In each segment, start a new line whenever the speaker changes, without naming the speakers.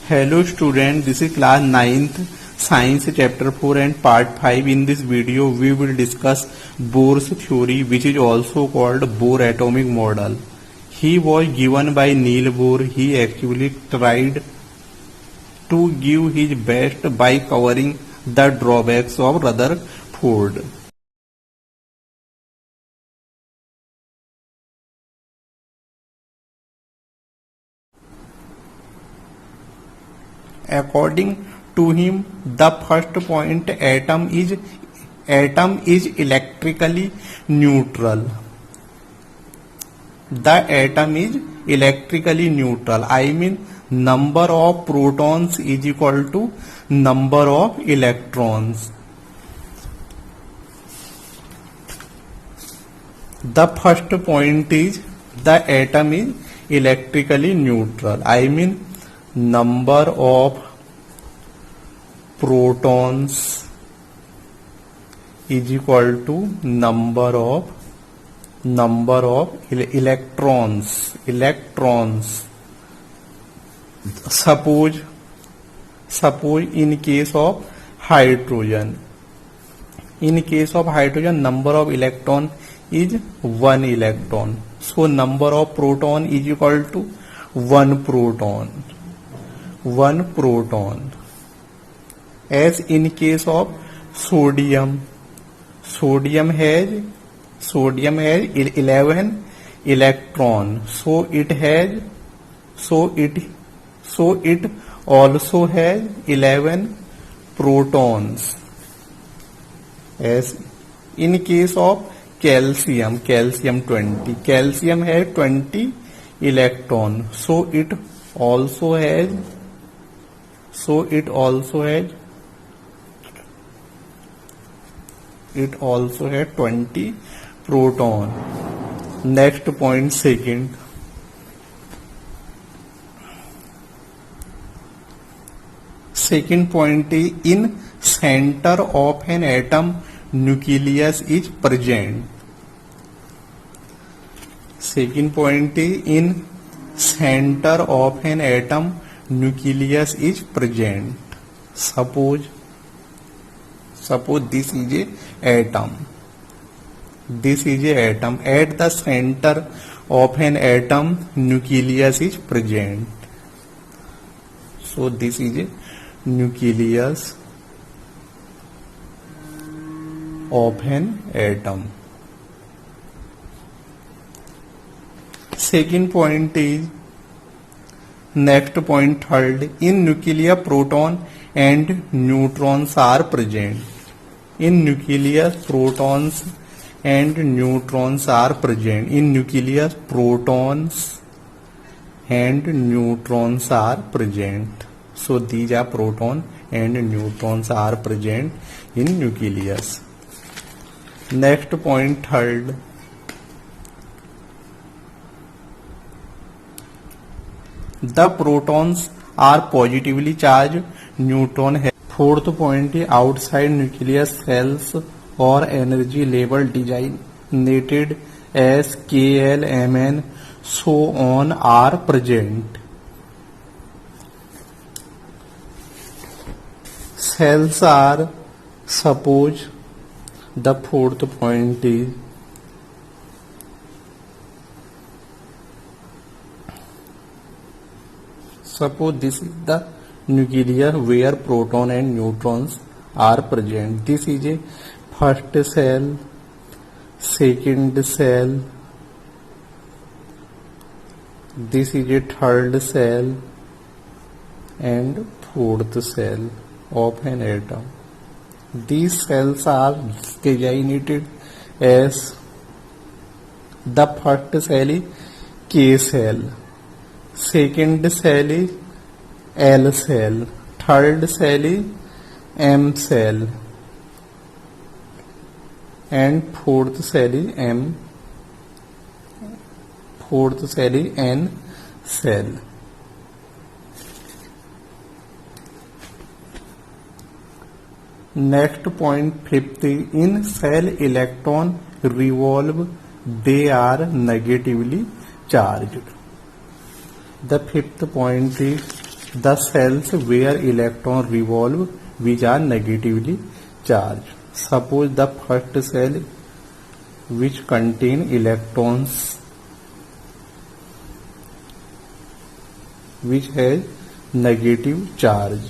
Hello student, this is class 9th science chapter 4 and part 5. In this video we will discuss Bohr's theory, which is also called Bohr atomic model. He was given by Niels Bohr. He actually tried to give his best by covering the drawbacks of Rutherford. According to him, the first point, atom is electrically neutral. The atom is electrically neutral. I mean, number of protons is equal to number of electrons. The first point is the atom is electrically neutral. I mean, number of protons is equal to number of electrons. Suppose in case of hydrogen, number of electron is 1 electron. So number of proton is equal to 1 proton. As in case of sodium has 11 electron. So it also has 11 protons. As in case of calcium 20. Calcium has 20 electron. So it also has 20 proton. Next point, second point is in center of an atom nucleus is present. Second point is in center of an atom nucleus is present. Suppose this is a atom. At the center of an atom nucleus is present. So this is a nucleus of an atom. Second point is next point, third, in nucleus proton and neutrons are present. In nucleus protons and neutrons are present. In nucleus protons and neutrons are present. So these are proton and neutrons are present in nucleus. Next point, third, the protons are positively charged, neutron has. Fourth point is outside nucleus cells or energy level designated as Kl, Mn, so on are present. Cells are, suppose the fourth point is suppose this is the nucleus where proton and neutrons are present. This is a first cell, second cell, this is a third cell and fourth cell of an atom. These cells are designated as, the first cell is K cell, second cell is L cell, third cell is M cell and fourth cell is N cell. Next point, fifth, in cell electron revolve, they are negatively charged. The fifth point is the cells where electron revolve which are negatively charged. Suppose the first cell which contain electrons which has negative charge.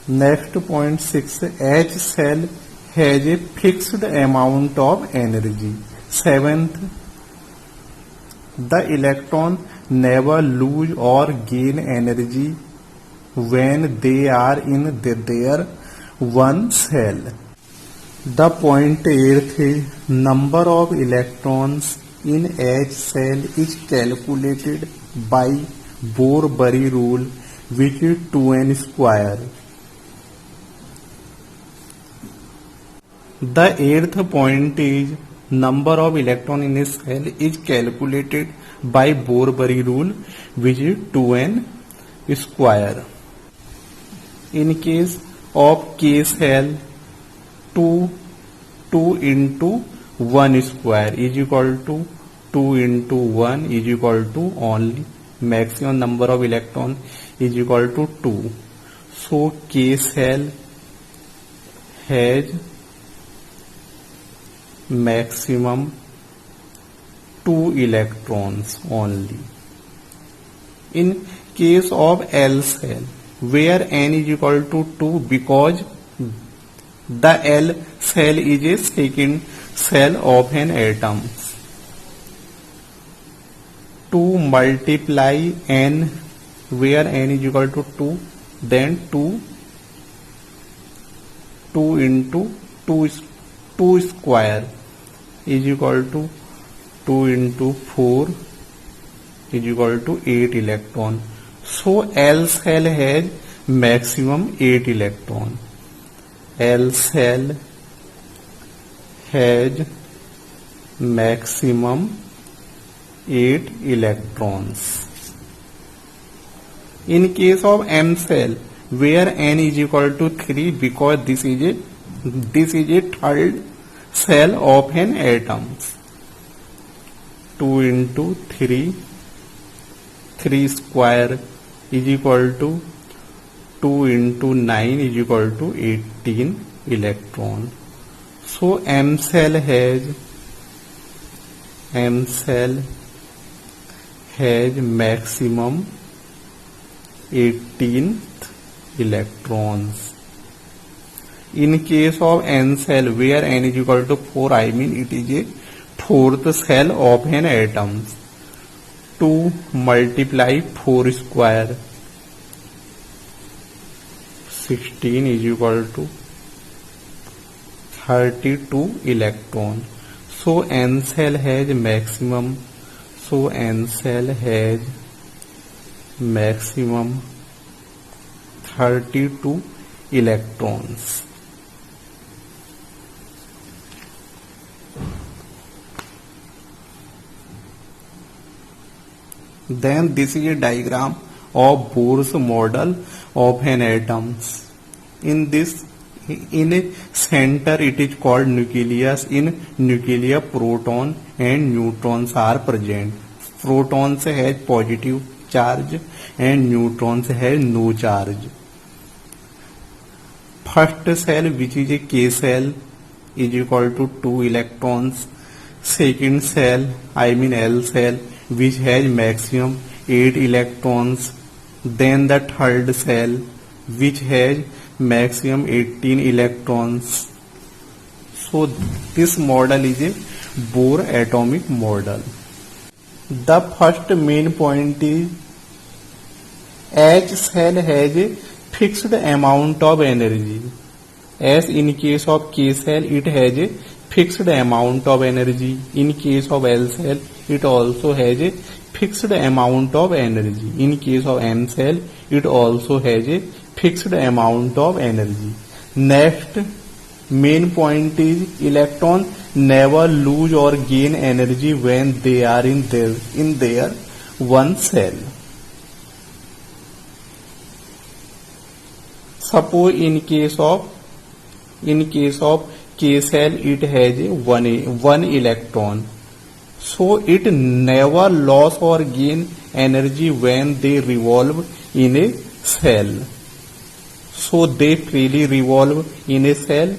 Next point 6, each cell has a fixed amount of energy. 7th, the electron never lose or gain energy when they are in their one cell. The point 8th is number of electrons in each cell is calculated by Bohr-Bury rule, which is 2n square. The 8th point is number of electron in a cell is calculated by Bohr-Bury rule, which is 2n square. In case of K cell, 2 into 1 square is equal to 2 into 1 is equal to only maximum number of electron is equal to 2. So K cell has maximum 2 electrons only. In case of L cell, where n is equal to 2, because the L cell is a second cell of an atom. 2 multiply n, where n is equal to 2, then 2 into 2 square is equal to 2 into 4 is equal to 8 electron. So L cell has maximum 8 electron. L cell has maximum 8 electrons. In case of M cell, where n is equal to 3, because this is a third cell of an atom. 2 into 3 square is equal to 2 into 9 is equal to 18 electron. So M cell has maximum 18 electrons. In case of N cell, where n is equal to 4, I mean it is a fourth cell of an atom. 2 multiply 4 square, 16 is equal to 32 electron. So N cell has maximum 32 electrons. Then this is a diagram of Bohr's model of an atom. In a center it is called nucleus. In nucleus proton and neutrons are present. Protons has positive charge and neutrons has no charge. First cell, which is a K cell, is equal to 2 electrons. Second cell, I mean L cell, which has maximum 8 electrons. Then the third cell, which has maximum 18 electrons. So this model is a Bohr atomic model. The first main point is each cell has a fixed amount of energy. As in case of K cell, it has a fixed amount of energy. In case of L cell, it also has a fixed amount of energy. In case of M cell, it also has a fixed amount of energy. Next main point is electron never lose or gain energy when they are in their one cell. Suppose in case of K cell, it has one electron. So it never lose or gain energy when they revolve in a cell. So they freely revolve in a cell